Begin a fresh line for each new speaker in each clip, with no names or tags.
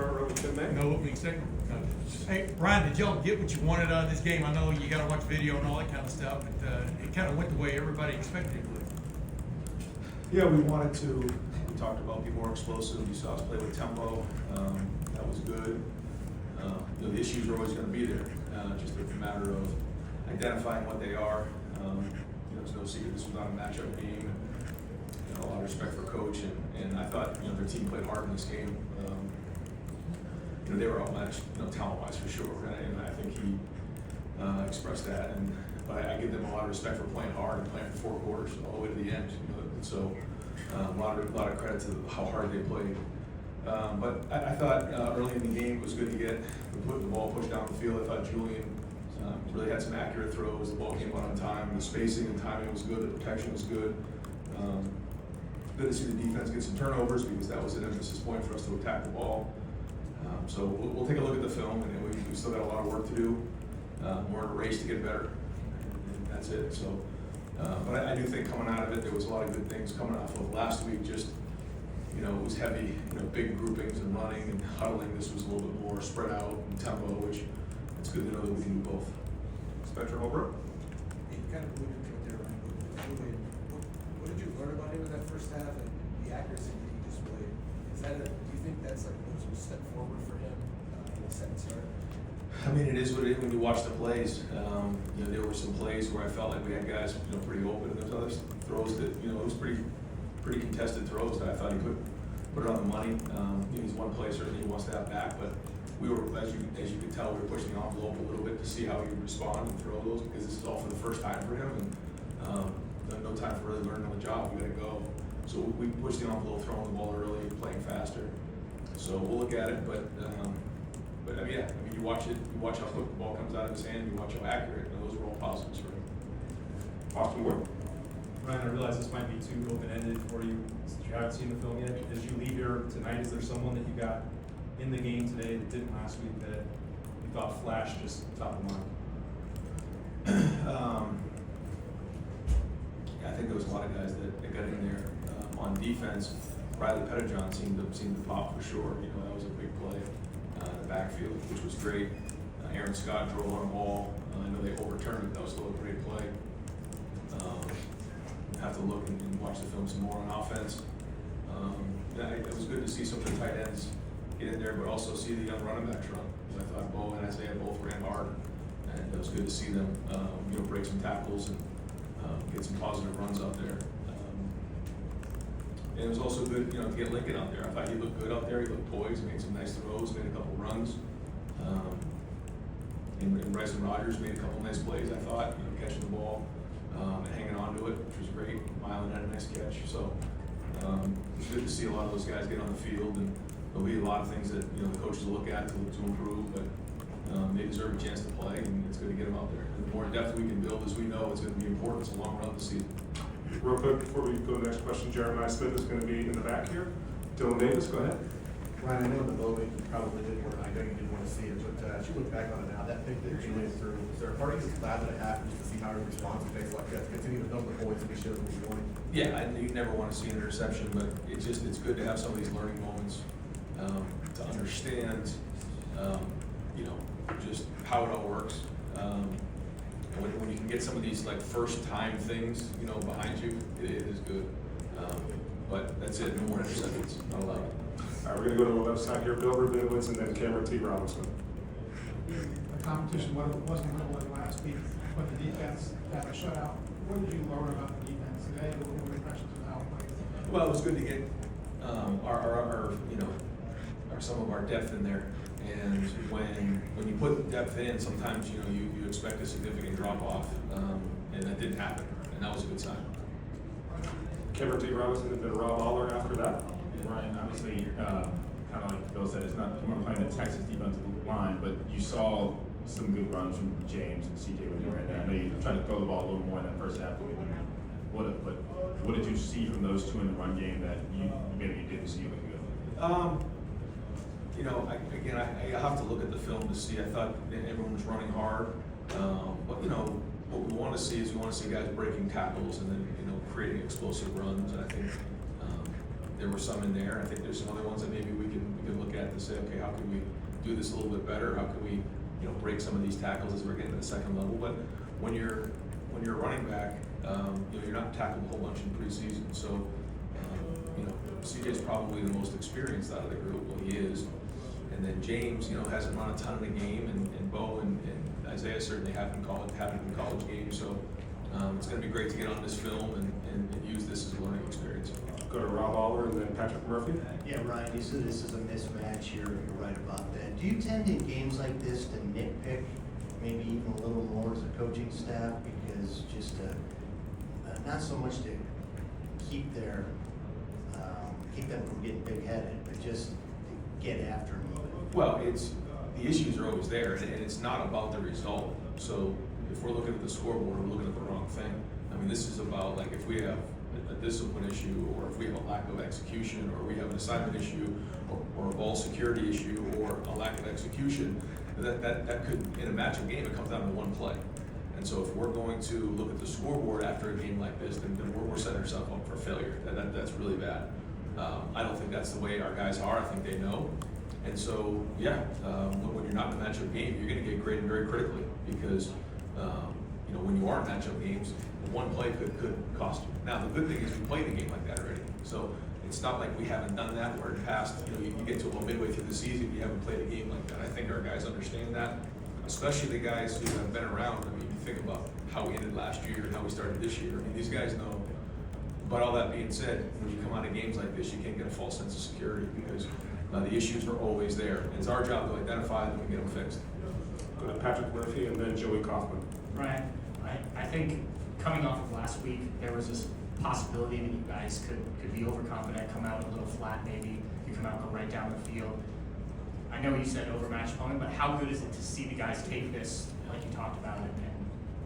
front row with Tim May.
No opening segment. No. Hey, Ryan, did y'all get what you wanted out of this game? I know you got to watch video and all that kind of stuff, but it kind of went the way everybody expected it would.
Yeah, we wanted to. We talked about being more explosive. You saw us play with tempo. That was good. The issues are always going to be there. Just a matter of identifying what they are. There's no secret this was not a matchup game. And, a lot of respect for coach, and I thought their team played hard in this game. They were outmatched, talent-wise for sure, and I think he expressed that. But I give them a lot of respect for playing hard and playing for 4 quarters all the way to the end. So a lot of credit to how hard they played. But I thought early in the game it was good to get the ball pushed down the field. I thought Julian really had some accurate throws. The ball came out on time. The spacing and timing was good. The protection was good. Good to see the defense get some turnovers because that was an emphasis point for us to attack the ball. So we'll take a look at the film, and we still got a lot of work to do. We're in a race to get better, and that's it. So, but I do think coming out of it, there was a lot of good things coming off of last week. Just it was heavy, big groupings and running and huddling. This was a little bit more spread out and tempo, which it's good to know that we can do both.
Spencer Holbrook.
You kind of alluded to it there, Ryan, but what did you learn about him in that first half and the accuracy that he displayed? Do you think that's like a notable step forward for him in the second start?
I mean, it is what it is when you watch the plays. There were some plays where I felt like we had guys, pretty open, and there's other throws that, it was pretty contested throws that I thought he put it on the money. He's one play certainly he wants to have back, but we were, as you could tell, we were pushing the envelope a little bit to see how he would respond and throw those because this is all for the first time for him, and no time for really learning on the job. We got to go. So we pushed the envelope, throwing the ball early, playing faster. So we'll look at it, but you watch it, you watch how quick the ball comes out of his hand, you watch how accurate, and those were all positives for him.
Austin Ward.
Ryan, I realize this might be too open-ended for you since you haven't seen the film yet. As you leave here tonight, is there someone that you got in the game today that didn't last week that you thought flashed just top of mind?
I think there was a lot of guys that got in there on defense. Riley Pettijohn seemed to pop for sure. That was a big play in the backfield, which was great. Aaron Scott drove on the ball. I know they overturned it. That was still a great play. Have to look and watch the film some more on offense. It was good to see some of the tight ends get in there, but also see the young running backs run. I thought Bo and Isaiah both ran hard, and it was good to see them, break some tackles and get some positive runs out there. And it was also good, to get Lincoln out there. I thought he looked good out there. He looked poised, made some nice throws, made a couple runs. And Bryson Rogers made a couple nice plays, I thought, catching the ball and hanging on to it, which was great. Milan had a nice catch. So it's good to see a lot of those guys get on the field, and there'll be a lot of things that the coaches will look at to improve, but they deserve a chance to play, and it's good to get them out there. And the more depth we can build, as we know, it's going to be important. It's a long run this season.
Real quick, before we go to the next question, Jeremiah Smith is going to be in the back here. Dylan Davis, go ahead.
Ryan, I know the moment you probably didn't want to, I know you didn't want to see it, but as you look back on it now, that pick that you went through, was there a part of you that's glad that it happened just to see how he responds to things like that, to continue to build the points and be sure that we're going?
Yeah, you never want to see an interception, but it's good to have some of these learning moments to understand, just how it all works. When you can get some of these first time things, behind you, it is good. But that's it. No more interceptions. Not allowed.
All right, we're going to go to the left side here. Bill Rabinowitz and then Cameron T. Robinson.
The competition wasn't what it was last week, but the defense had a shutout. What did you learn about the defense today? What were your impressions of how it played?
Well, it was good to get some of our depth in there. And when you put depth in, sometimes you expect a significant drop off, and that didn't happen, and that was a good sign.
Cameron T. Robinson and then Rob Aller after that.
Ryan, obviously, kind of like Bill said, it's not you weren't playing the Texas defensive line, but you saw some good runs from James and CJ when you ran there. I know you tried to throw the ball a little more in that first half. What did you see from those two in the run game that maybe you didn't see when you go?
I have to look at the film to see. I thought everyone was running hard, but what we want to see is guys breaking tackles and then creating explosive runs. And I think there were some in there. I think there's some other ones that maybe we can look at to say, okay, how can we do this a little bit better? How can we, you know, break some of these tackles as we're getting to the second level? But when you're a running back, you know, you're not tackled a whole bunch in preseason. So, you know, CJ's probably the most experienced out of the group. Well, he is. And then James, you know, hasn't run a ton in the game, and Bo and Isaiah certainly haven't in college games. So it's going to be great to get on this film and use this as a learning experience.
Go to Rob Aller and then Patrick Murphy.
Yeah, Ryan, you said this is a mismatch. You're right about that. Do you tend in games like this to nitpick maybe even a little more as a coaching staff? Because just not so much to keep them from getting big-headed, but just to get after them a little bit.
Well, the issues are always there, and it's not about the result. So if we're looking at the scoreboard, we're looking at the wrong thing. I mean, this is about, like, if we have a discipline issue, or if we have a lack of execution, or we have an assignment issue, or a ball security issue, or a lack of execution, that could, in a matchup game, it comes down to one play. And so if we're going to look at the scoreboard after a game like this, then we're setting ourselves up for failure. That's really bad. I don't think that's the way our guys are. I think they know. And so, yeah, when you're not in a matchup game, you're going to get graded very critically, because you know, when you are in matchup games, one play could cost you. Now, the good thing is we played a game like that already. So it's not like we haven't done that, where in past, you know, you get to about midway through the season, you haven't played a game like that. I think our guys understand that, especially the guys who have been around. I mean, you think about how we ended last year and how we started this year. I mean, these guys know. But all that being said, when you come out of games like this, you can't get a false sense of security, because the issues are always there. It's our job to identify them and get them fixed.
Go to Patrick Murphy and then Joey Kaufman.
Ryan, I think coming off of last week, there was this possibility that you guys could be overconfident, come out a little flat maybe, you come out and go right down the field. I know you said overmatched opponent, but how good is it to see the guys take this, like you talked about, and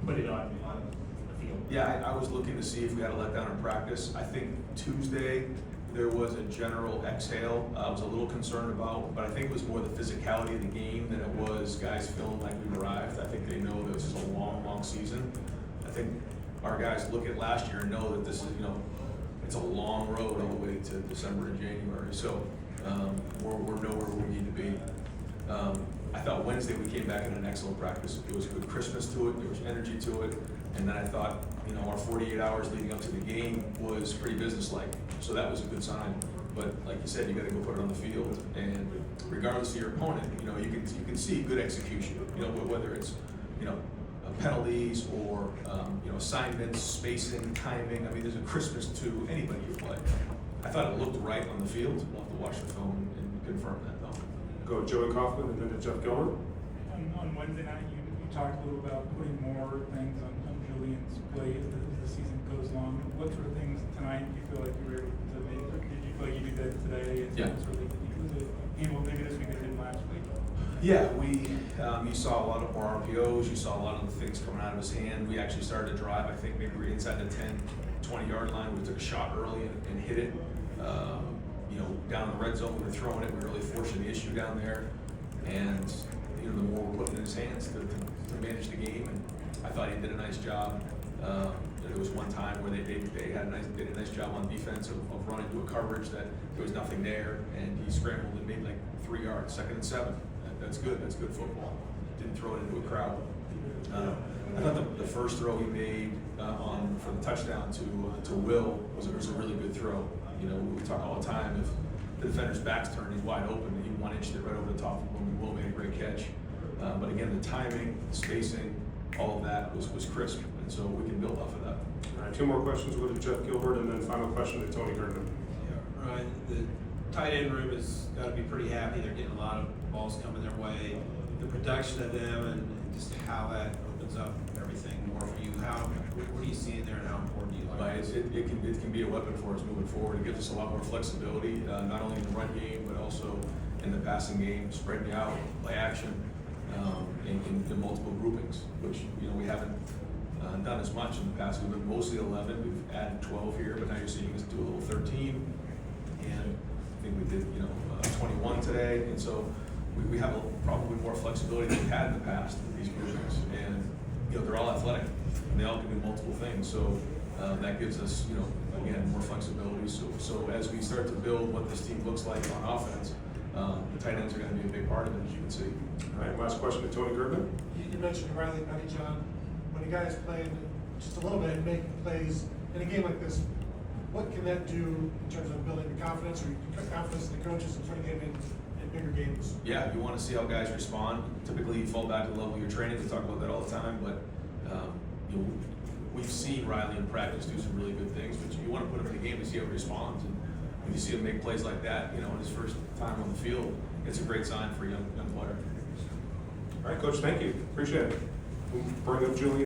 put it on the field?
Yeah, I was looking to see if we had a letdown in practice. I think Tuesday there was a general exhale. I was a little concerned about, but I think it was more the physicality of the game than it was guys feeling like we've arrived. I think they know that this is a long, long season. I think our guys look at last year and know that this is, you know, it's a long road all the way to December and January. So we're nowhere where we need to be. I thought Wednesday we came back in an excellent practice. There was a good Christmas to it, there was energy to it, and then I thought, you know, our 48 hours leading up to the game was pretty businesslike. So that was a good sign. But like you said, you got to go put it on the field, and regardless of your opponent, you know, you can see good execution. You know, whether it's, you know, penalties or you know, assignments, spacing, timing. I mean, there's a crispness to anybody you play. I thought it looked right on the field. We'll have to watch the film and confirm that, though.
Go to Joey Kaufman and then to Jeff Gilbert.
On Wednesday night, you talked a little about putting more things on Julian's plate as the season goes along. What sort of things tonight do you feel like you were able to make? Did you feel like you did that today? And
Yeah.
sort of was it handled maybe this week than did last week?
Yeah, you saw a lot of more RPOs, you saw a lot of the things coming out of his hand. We actually started to drive, I think maybe we were inside the 10, 20-yard line. We took a shot early and hit it. You know, down in the red zone, we were throwing it. We were really forcing the issue down there. And, you know, the more we're putting in his hands to manage the game. And I thought he did a nice job. There was one time where they did a nice job on defense of running to a coverage that there was nothing there, and he scrambled and made like 3 yards, 2nd and 7. That's good. That's good football. Didn't throw it into a crowd. I thought the first throw he made for the touchdown to Will was a really good throw. You know, we talk all the time, if the defender's back's turned, he's wide open, and he one-inched it right over the top of him, and Will made a great catch. But again, the timing, the spacing, all of that was crisp, and so we can build off of that.
All right, 2 more questions. We'll go to Jeff Gilbert and then final question to Tony Herndon.
Yeah, Ryan, the tight end room has got to be pretty happy. They're getting a lot of balls coming their way. The production of them and just how that opens up everything more for you. What do you see in there, and how important do you like it?
It can be a weapon for us moving forward. It gives us a lot more flexibility, not only in the run game, but also in the passing game, spreading out, play action, in multiple groupings, which, you know, we haven't done as much in the past. We've been mostly 11. We've added 12 here, but now you're seeing us do a little 13, and I think we did, you know, 21 today, and so we have probably more flexibility than we had in the past with these groupings, and you know, they're all athletic, and they all can do multiple things, so that gives us, you know, again, more flexibility. So as we start to build what this team looks like on offense, the tight ends are gonna be a big part of it, as you can see.
All right, last question to Tony Grambling.
You mentioned Riley Pettyjohn. When a guy is playing just a little bit and making plays in a game like this, what can that do in terms of building the confidence or confidence in the coaches and turning them in bigger games?
Yeah, you want to see how guys respond. Typically, you fall back to the level you're training. We talk about that all the time, but we've seen Riley in practice do some really good things, but you want to put him in the game to see how he responds. And when you see him make plays like that, in his first time on the field, it's a great sign for a young player.
All right, Coach, thank you. Appreciate it. We'll bring up Julian.